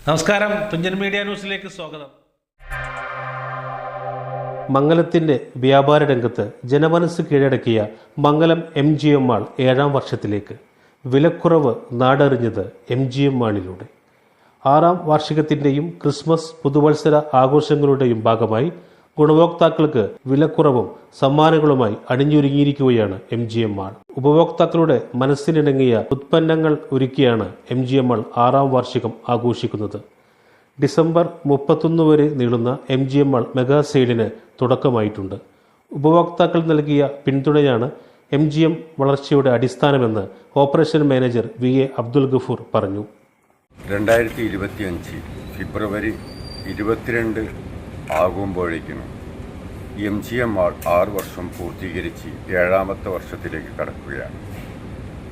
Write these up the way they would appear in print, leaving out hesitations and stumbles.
നമസ്കാരം, തുഞ്ചൻ മീഡിയ ന്യൂസിലേക്ക് സ്വാഗതം. മംഗലത്തിന്റെ വ്യാപാര രംഗത്ത് ജനമനസ് കീഴടക്കിയ മംഗലം MGM മാൾ 7ാം വർഷത്തിലേക്ക്. വിലക്കുറവ് നാടറിഞ്ഞത് MGM മാളിലൂടെ. 6ാം വാർഷികത്തിന്റെയും ക്രിസ്മസ് പുതുവത്സര ആഘോഷങ്ങളുടെയും ഭാഗമായി ഗുണഭോക്താക്കൾക്ക് വിലക്കുറവും സമ്മാനങ്ങളുമായി അണിഞ്ഞൊരുങ്ങിയിരിക്കുകയാണ് MGM മാൾ. ഉപഭോക്താക്കളുടെ മനസ്സിനിണങ്ങിയ ഉത്പന്നങ്ങൾ ഒരുക്കിയാണ് MGM മാൾ 6ാം വാർഷികം ആഘോഷിക്കുന്നത്. ഡിസംബർ 31 വരെ നീളുന്ന MGM മാൾ മെഗാ സെയിലിന് തുടക്കമായിട്ടുണ്ട്. ഉപഭോക്താക്കൾ നൽകിയ പിന്തുണയാണ് MGM വളർച്ചയുടെ അടിസ്ഥാനമെന്ന് operation manager VA Abdul Gafoor പറഞ്ഞു. 2025 ഫെബ്രുവരി 22 ആകുമ്പോഴേക്കും MGM മാൾ 6 വർഷം പൂർത്തീകരിച്ച് 7ാമത്തെ വർഷത്തിലേക്ക് കടക്കുകയാണ്.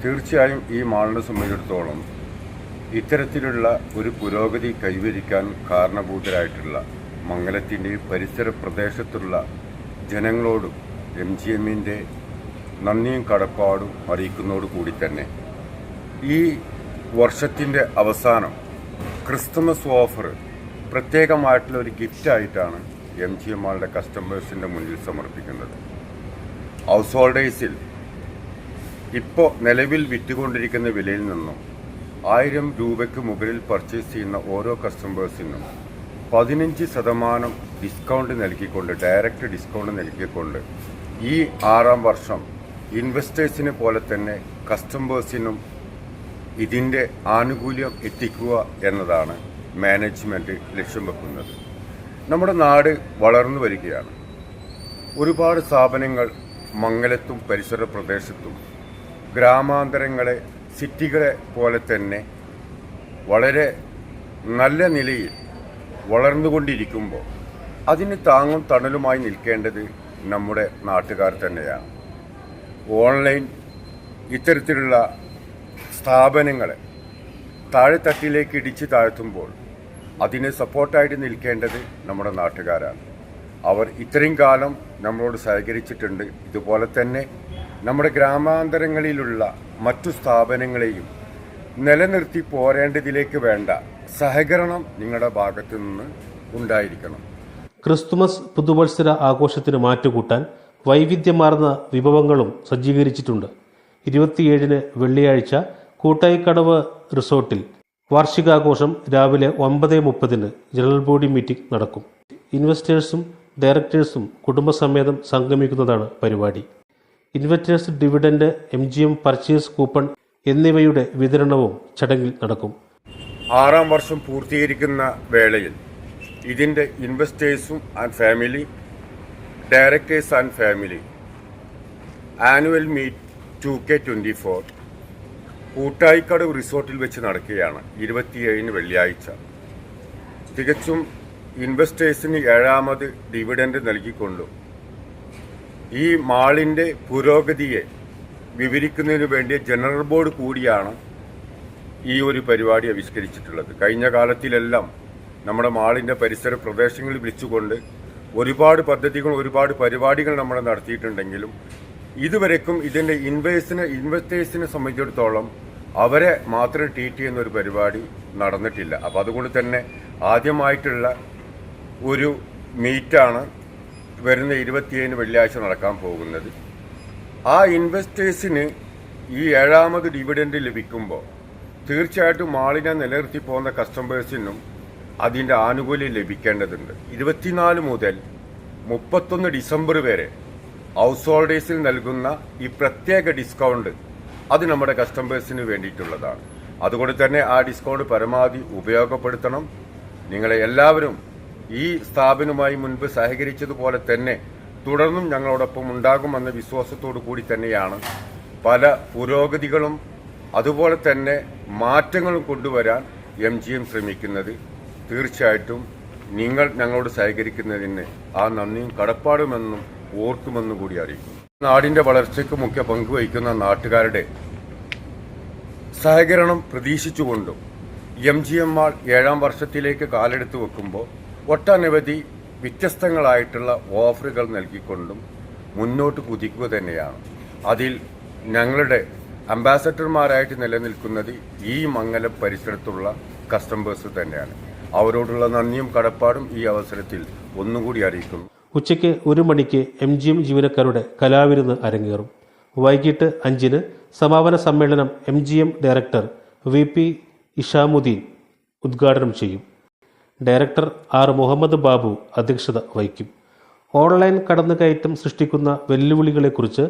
തീർച്ചയായും ഈ മാളിനെ സംബന്ധിച്ചിടത്തോളം ഇത്തരത്തിലുള്ള ഒരു പുരോഗതി കൈവരിക്കാൻ കാരണഭൂതരായിട്ടുള്ള മംഗലത്തിൻ്റെയും പരിസര പ്രദേശത്തുള്ള ജനങ്ങളോടും MGMന്റെ നന്ദിയും കടപ്പാടും അറിയിക്കുന്നതോടുകൂടി തന്നെ ഈ വർഷത്തിൻ്റെ അവസാനം ക്രിസ്തുമസ് ഓഫർ പ്രത്യേകമായിട്ടുള്ള ഒരു ഗിഫ്റ്റായിട്ടാണ് MGM മാളുടെ കസ്റ്റമേഴ്സിൻ്റെ മുന്നിൽ സമർപ്പിക്കുന്നത്. ഹൗസ് ഹോൾഡേഴ്സിൽ ഇപ്പോൾ നിലവിൽ വിറ്റുകൊണ്ടിരിക്കുന്ന വിലയിൽ നിന്നും 1000 രൂപയ്ക്ക് മുകളിൽ പർച്ചേസ് ചെയ്യുന്ന ഓരോ കസ്റ്റമേഴ്സിനും 15% ഡിസ്കൗണ്ട് നൽകിക്കൊണ്ട്, ഡയറക്റ്റ് ഡിസ്കൗണ്ട് നൽകിക്കൊണ്ട് ഈ 6ാം വർഷം ഇൻവെസ്റ്റേഴ്സിനെ പോലെ തന്നെ കസ്റ്റമേഴ്സിനും ഇതിൻ്റെ ആനുകൂല്യം എത്തിക്കുക എന്നതാണ് മാനേജ്മെൻറ്റ് ലക്ഷ്യം വെക്കുന്നത്. നമ്മുടെ നാട് വളർന്നു വരികയാണ്. ഒരുപാട് സ്ഥാപനങ്ങൾ മംഗലത്തും പരിസര പ്രദേശത്തും ഗ്രാമാന്തരങ്ങളെ സിറ്റികളെ പോലെ തന്നെ വളരെ നല്ല നിലയിൽ വളർന്നുകൊണ്ടിരിക്കുമ്പോൾ അതിന് താങ്ങും തണലുമായി നിൽക്കേണ്ടത് നമ്മുടെ നാട്ടുകാർ തന്നെയാണ്. ഓൺലൈൻ ഇത്തരത്തിലുള്ള സ്ഥാപനങ്ങളെ താഴെത്തട്ടിലേക്ക് ഇടിച്ചു താഴ്ത്തുമ്പോൾ അതിന് സപ്പോർട്ടായിട്ട് നിൽക്കേണ്ടത് നമ്മുടെ നാട്ടുകാരാണ്. അവർ ഇത്രയും കാലം നമ്മളോട് സഹകരിച്ചിട്ടുണ്ട്. ഇതുപോലെ തന്നെ നമ്മുടെ ഗ്രാമാന്തരങ്ങളിലുള്ള മറ്റു സ്ഥാപനങ്ങളെയും നിലനിർത്തി പോരേണ്ടതിലേക്ക് വേണ്ട സഹകരണം നിങ്ങളുടെ ഭാഗത്തു നിന്ന് ഉണ്ടായിരിക്കണം. ക്രിസ്തുമസ് പുതുവത്സര ആഘോഷത്തിന് മാറ്റുകൂട്ടാൻ വൈവിധ്യമാർന്ന വിഭവങ്ങളും സജ്ജീകരിച്ചിട്ടുണ്ട്. 27 വെള്ളിയാഴ്ച കൂട്ടായിക്കടവ് റിസോർട്ടിൽ വാർഷികാഘോഷം രാവിലെ 9:30 ജനറൽ ബോഡി മീറ്റിംഗ് നടക്കും. ഇൻവെസ്റ്റേഴ്സും ഡയറക്ടേഴ്സും കുടുംബസമേതം സംഗമിക്കുന്നതാണ് പരിപാടി. Investors dividend, MGM purchase coupon എന്നിവയുടെ വിതരണവും ചടങ്ങിൽ നടക്കും. 6ാം വർഷം പൂർത്തീകരിക്കുന്ന വേളയിൽ ഇതിൻ്റെ ഇൻവെസ്റ്റേഴ്സും and family, directors and family annual meet 2K24 Koottayikkadavu റിസോർട്ടിൽ വെച്ച് നടക്കുകയാണ്. 27 വെള്ളിയാഴ്ച. തികച്ചും ഇൻവെസ്റ്റേഴ്സിന് 7ാമത് ഡിവിഡൻഡ് നൽകിക്കൊണ്ടും ഈ മാളിൻ്റെ പുരോഗതിയെ വിവരിക്കുന്നതിന് വേണ്ടിയ ജനറൽ ബോർഡ് കൂടിയാണ് ഈ ഒരു പരിപാടി ആവിഷ്കരിച്ചിട്ടുള്ളത്. കഴിഞ്ഞ കാലത്തിലെല്ലാം നമ്മുടെ മാളിൻ്റെ പരിസര പ്രദേശങ്ങളിൽ വിളിച്ചുകൊണ്ട് ഒരുപാട് പദ്ധതികൾ, ഒരുപാട് പരിപാടികൾ നമ്മൾ നടത്തിയിട്ടുണ്ടെങ്കിലും ഇതുവരെക്കും ഇതിൻ്റെ ഇൻവെസ്റ്റേഴ്സിനെ സംബന്ധിച്ചിടത്തോളം അവരെ മാത്രം ട്രീറ്റ് ചെയ്യുന്ന ഒരു പരിപാടി നടന്നിട്ടില്ല. അപ്പോൾ അതുകൊണ്ട് തന്നെ ആദ്യമായിട്ടുള്ള ഒരു മീറ്റാണ് വരുന്ന 27 വെള്ളിയാഴ്ച നടക്കാൻ പോകുന്നത്. ആ ഇൻവെസ്റ്റേഴ്സിന് ഈ 7ാമത് ഡിവിഡൻഡ് ലഭിക്കുമ്പോൾ തീർച്ചയായിട്ടും മാളിനെ നിലനിർത്തി പോകുന്ന കസ്റ്റമേഴ്സിനും അതിൻ്റെ ആനുകൂല്യം ലഭിക്കേണ്ടതുണ്ട്. 24 മുതൽ 31 ഡിസംബർ വരെ ഹൗസ് ഹോൾഡേഴ്സിൽ നൽകുന്ന ഈ പ്രത്യേക ഡിസ്കൗണ്ട് അത് നമ്മുടെ കസ്റ്റമേഴ്സിന് വേണ്ടിയിട്ടുള്ളതാണ്. അതുകൊണ്ട് തന്നെ ആ ഡിസ്കൗണ്ട് പരമാവധി ഉപയോഗപ്പെടുത്തണം. നിങ്ങളെ എല്ലാവരും ഈ സ്ഥാപനവുമായി മുൻപ് സഹകരിച്ചതുപോലെ തന്നെ തുടർന്നും ഞങ്ങളോടൊപ്പം ഉണ്ടാകുമെന്ന വിശ്വാസത്തോടു കൂടി തന്നെയാണ് പല പുരോഗതികളും അതുപോലെ തന്നെ മാറ്റങ്ങളും കൊണ്ടുവരാൻ MGM ശ്രമിക്കുന്നത്. തീർച്ചയായിട്ടും നിങ്ങൾ ഞങ്ങളോട് സഹകരിക്കുന്നതിന് ആ നന്ദിയും കടപ്പാടുമെന്നും ഓർക്കുമെന്നും കൂടി അറിയിക്കുന്നു. നാടിൻ്റെ വളർച്ചയ്ക്ക് മുഖ്യ പങ്കുവഹിക്കുന്ന നാട്ടുകാരുടെ സഹകരണം പ്രതീക്ഷിച്ചുകൊണ്ടും MGM മാൾ 7ാം വർഷത്തിലേക്ക് കാലെടുത്ത് വെക്കുമ്പോൾ ഒട്ടനവധി വ്യത്യസ്തങ്ങളായിട്ടുള്ള ഓഫറുകൾ നൽകിക്കൊണ്ടും മുന്നോട്ട് കുതിക്കുക തന്നെയാണ്. അതിൽ ഞങ്ങളുടെ അംബാസഡർമാരായിട്ട് നിലനിൽക്കുന്നത് ഈ മംഗലം പരിസരത്തുള്ള കസ്റ്റമേഴ്സ് തന്നെയാണ്. അവരോടുള്ള നന്ദിയും കടപ്പാടും ഈ അവസരത്തിൽ ഒന്നുകൂടി അറിയിക്കുന്നു. ഉച്ചയ്ക്ക് 1 മണിക്ക് MGM ജീവനക്കാരുടെ കലാവിരുന്ന് അരങ്ങേറും. വൈകിട്ട് 5-ന് സമാപന സമ്മേളനം MGM ഡയറക്ടർ VP ഇഷാമുദ്ദീൻ ഉദ്ഘാടനം ചെയ്യും. Director R. മുഹമ്മദ് ബാബു അധ്യക്ഷത വഹിക്കും. ഓൺലൈൻ കടന്നുകയറ്റം സൃഷ്ടിക്കുന്ന വെല്ലുവിളികളെക്കുറിച്ച്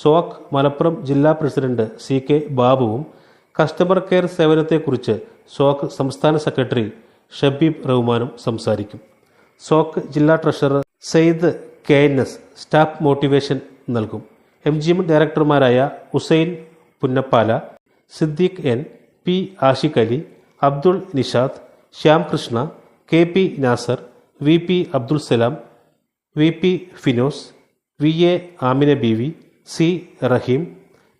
SOC മലപ്പുറം ജില്ലാ പ്രസിഡന്റ് CK ബാബുവും കസ്റ്റമർ കെയർ സേവനത്തെക്കുറിച്ച് SOC സംസ്ഥാന സെക്രട്ടറി ഷബീബ് റഹ്മാനും സംസാരിക്കും. SOC ജില്ലാ treasurer Sayed KNS staff motivation നൽകും. MGM ഡയറക്ടർമാരായ Hussain Punnappala, Siddique N, P. Ashiq Ali, Abdul Nishad, Shyam Krishna, KP Nasar, VP Abdul Salam, VP Finos, VA Amina Beevi, C. Raheem,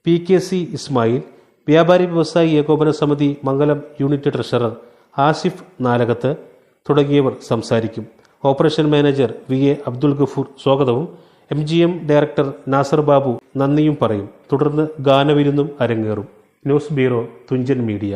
PKC Ismail, വ്യാപാരി വ്യവസായി ഏകോപന സമിതി മംഗലം യൂണിറ്റ് ട്രഷറർ ആസിഫ് നാലകത്ത് തുടങ്ങിയവർ സംസാരിക്കും. Operation manager VA Abdul Gafoor സ്വാഗതവും MGM ഡയറക്ടർ നാസർ ബാബു നന്ദിയും പറയും. തുടർന്ന് ഗാനവിരുന്നും അരങ്ങേറും. News bureau, Thunchan media.